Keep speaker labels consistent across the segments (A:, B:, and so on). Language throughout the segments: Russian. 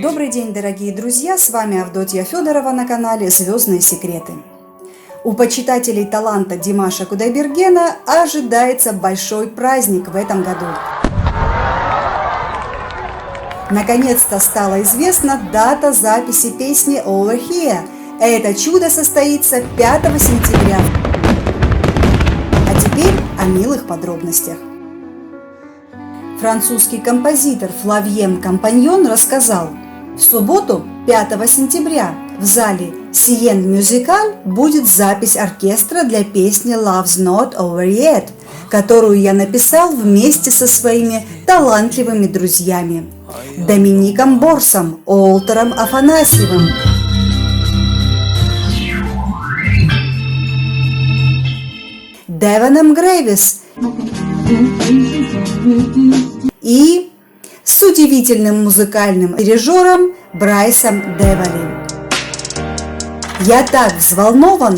A: Добрый день, дорогие друзья! С вами Авдотья Федорова на канале «Звездные секреты». У почитателей таланта Димаша Кудайбергена ожидается большой праздник в этом году. Наконец-то стала известна дата записи песни «Over Here». Это чудо состоится 5 сентября. А теперь о милых подробностях. Французский композитор Флавьен Компаньон рассказал: в субботу, 5 сентября, в зале Sienne Musical будет запись оркестра для песни Love's Not Over Yet, которую я написал вместе со своими талантливыми друзьями Домиником Борсом, Уолтером Афанасьевым, Девоном Грейвис и с удивительным музыкальным дирижером Брайсом Девали. Я так взволнован!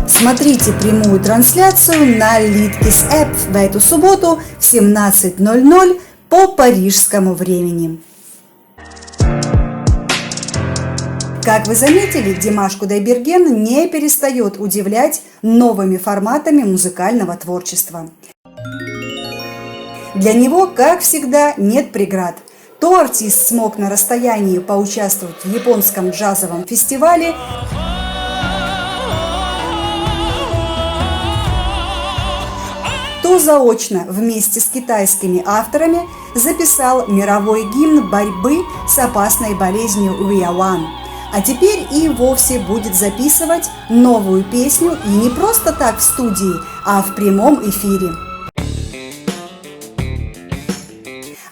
A: Смотрите прямую трансляцию на Литкис App в эту субботу в 17:00 по парижскому времени. Как вы заметили, Димаш Кудайберген не перестает удивлять новыми форматами музыкального творчества. Для него, как всегда, нет преград. То артист смог на расстоянии поучаствовать в японском джазовом фестивале, то заочно вместе с китайскими авторами записал мировой гимн борьбы с опасной болезнью We Are One. А теперь и вовсе будет записывать новую песню, и не просто так в студии, а в прямом эфире.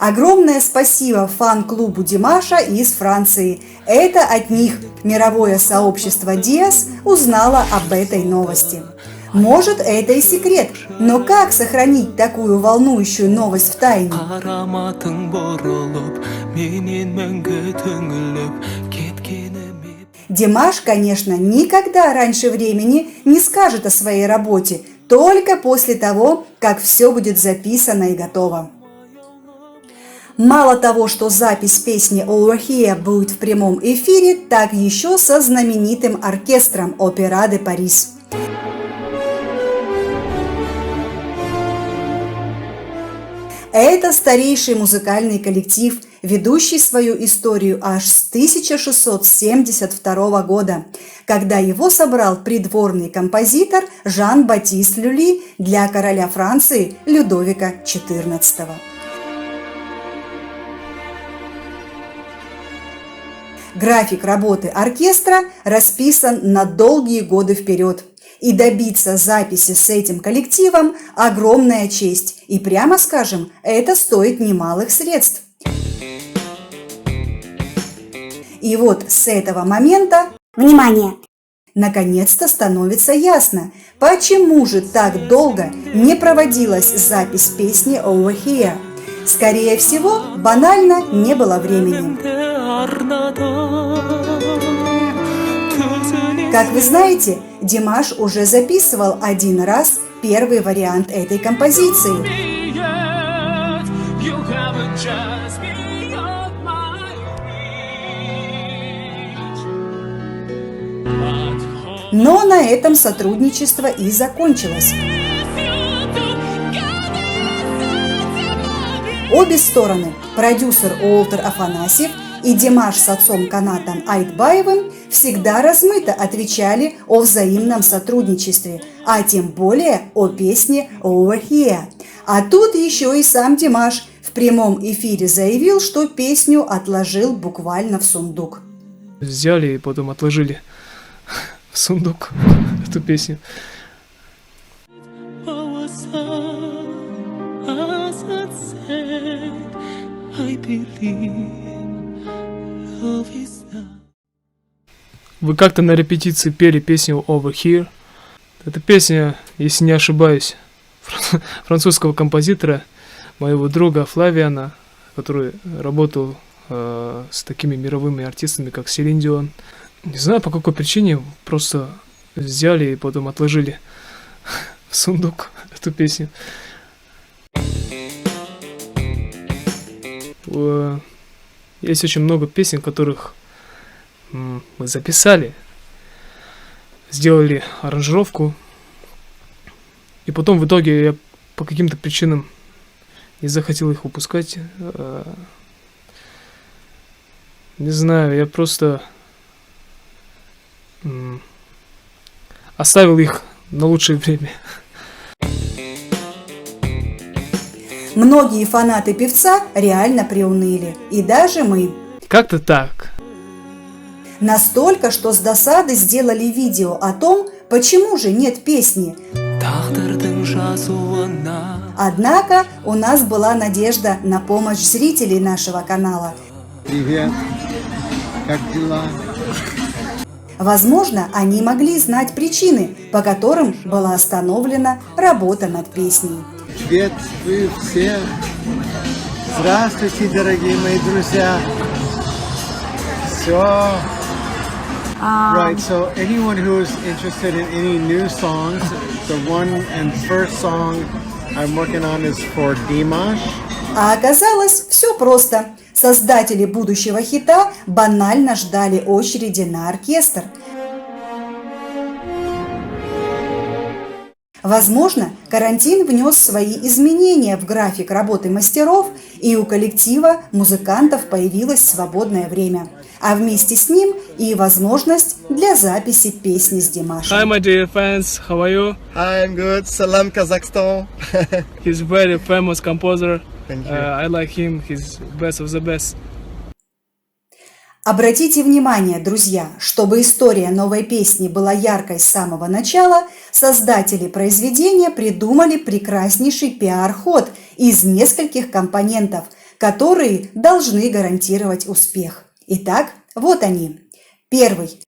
A: Огромное спасибо фан-клубу Димаша из Франции. Это от них мировое сообщество Диас узнало об этой новости. Может, это и секрет, но как сохранить такую волнующую новость в тайне? Димаш, конечно, никогда раньше времени не скажет о своей работе, только после того, как все будет записано и готово. Мало того, что запись песни Over Here будет в прямом эфире, так еще со знаменитым оркестром Опера де Парис. Это старейший музыкальный коллектив, ведущий свою историю аж с 1672 года, когда его собрал придворный композитор Жан-Батист Люли для короля Франции Людовика XIV. График работы оркестра расписан на долгие годы вперед. И добиться записи с этим коллективом – огромная честь. И прямо скажем, это стоит немалых средств. И вот с этого момента,
B: внимание,
A: наконец-то становится ясно, почему же так долго не проводилась запись песни Over Here. Скорее всего, банально не было времени. Как вы знаете, Димаш уже записывал один раз первый вариант этой композиции. Но на этом сотрудничество и закончилось. Обе стороны, продюсер Уолтер Афанасьев и Димаш с отцом Канатом Айтбаевым, всегда размыто отвечали о взаимном сотрудничестве, а тем более о песне Over Here. А тут еще и сам Димаш в прямом эфире заявил, что песню отложил буквально в сундук.
C: Взяли и потом отложили в сундук эту песню. Вы как-то на репетиции пели песню Over Here. Эта песня, если не ошибаюсь, французского композитора, моего друга Флавиана, который работал с такими мировыми артистами, как Селин Дион. Не знаю, по какой причине, просто взяли и потом отложили в сундук эту песню. Есть очень много песен, которых мы записали, сделали аранжировку, и потом в итоге я по каким-то причинам не захотел их выпускать. Не знаю, я просто оставил их на лучшее время.
A: Многие фанаты певца реально приуныли, и даже мы.
C: Как-то так.
A: Настолько, что с досады сделали видео о том, почему же нет песни. Однако у нас была надежда на помощь зрителей нашего канала.
B: Привет, как дела?
A: Возможно, они могли знать причины, по которым была остановлена работа над песней.
B: Приветствую всех. Здравствуйте, дорогие мои друзья. So, right, so anyone who's interested in any new songs, the one and first song I'm working on is for Dimash.
A: А оказалось, все просто. Создатели будущего хита банально ждали очереди на оркестр. Возможно, карантин внес свои изменения в график работы мастеров, и у коллектива музыкантов появилось свободное время, а вместе с ним и возможность для записи песни с Димашем.
C: Hi, my dear fans, how are you?
B: Hi, I'm good. Salam, Kazakhstan.
C: He's very famous composer.
B: Thank you.
C: I like him. He's best of the best.
A: Обратите внимание, друзья, чтобы история новой песни была яркой с самого начала, создатели произведения придумали прекраснейший пиар-ход из нескольких компонентов, которые должны гарантировать успех. Итак, вот они. Первый.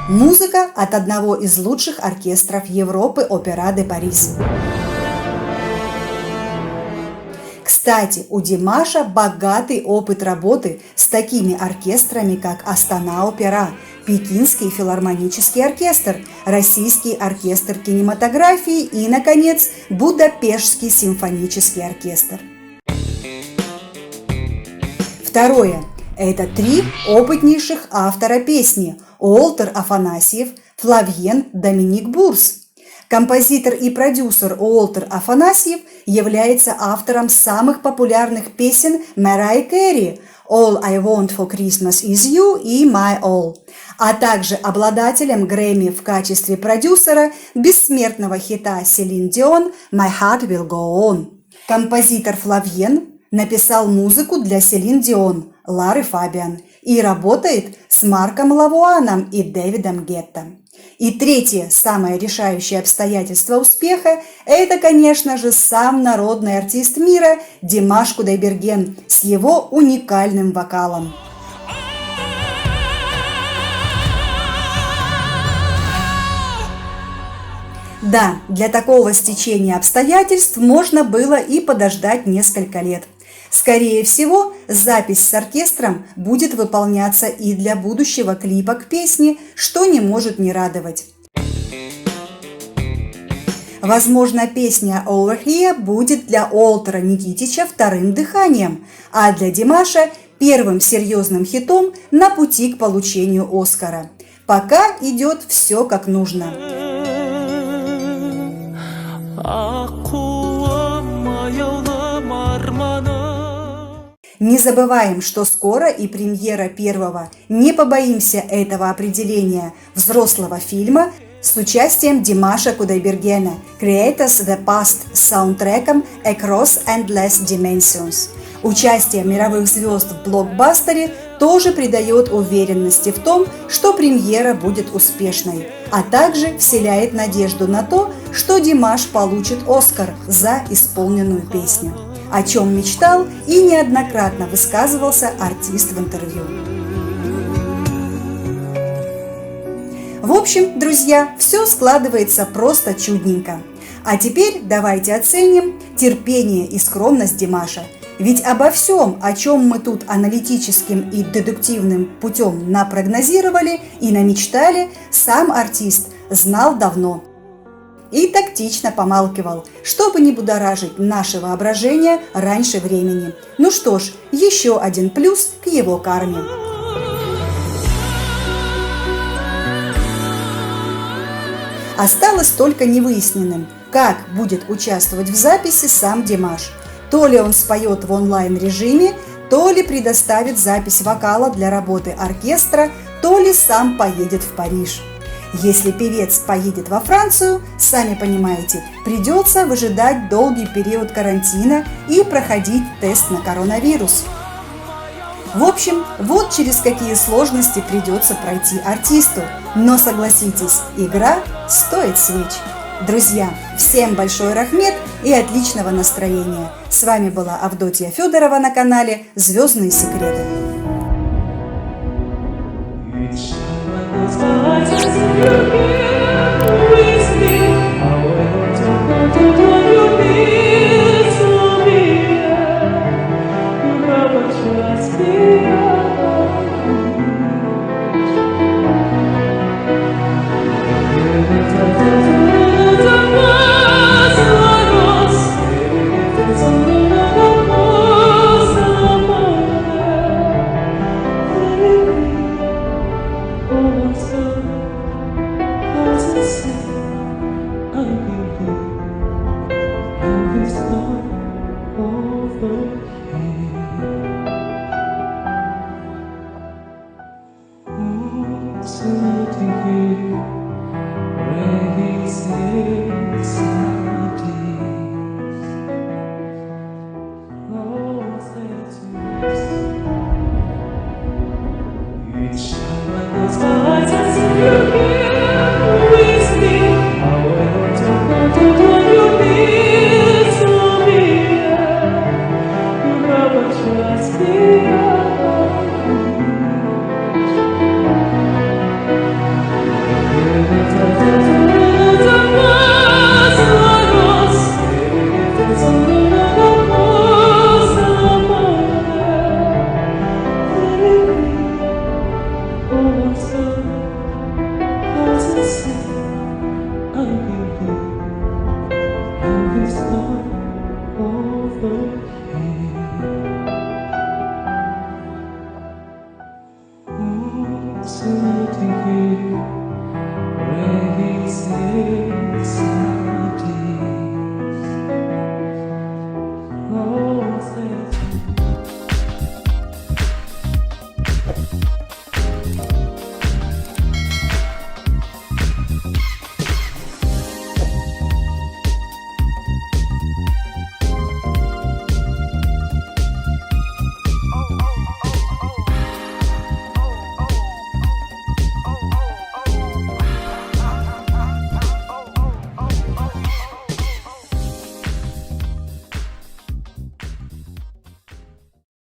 A: Музыка от одного из лучших оркестров Европы Опера де Парис. Кстати, у Димаша богатый опыт работы с такими оркестрами, как Астана Опера, Пекинский филармонический оркестр, Российский оркестр кинематографии и, наконец, Будапештский симфонический оркестр. Второе. Это 3 опытнейших автора песни – Уолтер Афанасьев, Флавьен, Доминик Бурс. Композитор и продюсер Уолтер Афанасьев является автором самых популярных песен Mariah Carey «All I Want for Christmas Is You» и «My All», а также обладателем Грэмми в качестве продюсера бессмертного хита Селин Дион «My Heart Will Go On». Композитор Флавьен написал музыку для Селин Дион, Лары Фабиан и работает с Марком Лавуаном и Дэвидом Гетто. И третье, самое решающее обстоятельство успеха – это, конечно же, сам народный артист мира Димаш Кудайберген с его уникальным вокалом. Да, для такого стечения обстоятельств можно было и подождать несколько лет. Скорее всего, запись с оркестром будет выполняться и для будущего клипа к песне, что не может не радовать. Возможно, песня «Over Here» будет для Уолтера Никитича вторым дыханием, а для Димаша – первым серьезным хитом на пути к получению Оскара. Пока идет все как нужно. Не забываем, что скоро и премьера первого, не побоимся этого определения, взрослого фильма с участием Димаша Кудайбергена «Creators the Past» с саундтреком «Across Endless Dimensions». Участие мировых звезд в блокбастере тоже придает уверенности в том, что премьера будет успешной, а также вселяет надежду на то, что Димаш получит Оскар за исполненную песню, о чем мечтал и неоднократно высказывался артист в интервью. В общем, друзья, все складывается просто чудненько. А теперь давайте оценим терпение и скромность Димаша. Ведь обо всем, о чем мы тут аналитическим и дедуктивным путем напрогнозировали и намечтали, сам артист знал давно. и тактично помалкивал, чтобы не будоражить наше воображение раньше времени. Ну что ж, еще один плюс к его карме. Осталось только невыясненным, как будет участвовать в записи сам Димаш. То ли он споет в онлайн-режиме, то ли предоставит запись вокала для работы оркестра, то ли сам поедет в Париж. Если певец поедет во Францию, сами понимаете, придется выжидать долгий период карантина и проходить тест на коронавирус. В общем, вот через какие сложности придется пройти артисту. Но согласитесь, игра стоит свеч. Друзья, всем большой рахмет и отличного настроения. С вами была Авдотья Федорова на канале «Звездные секреты».
D: Over here.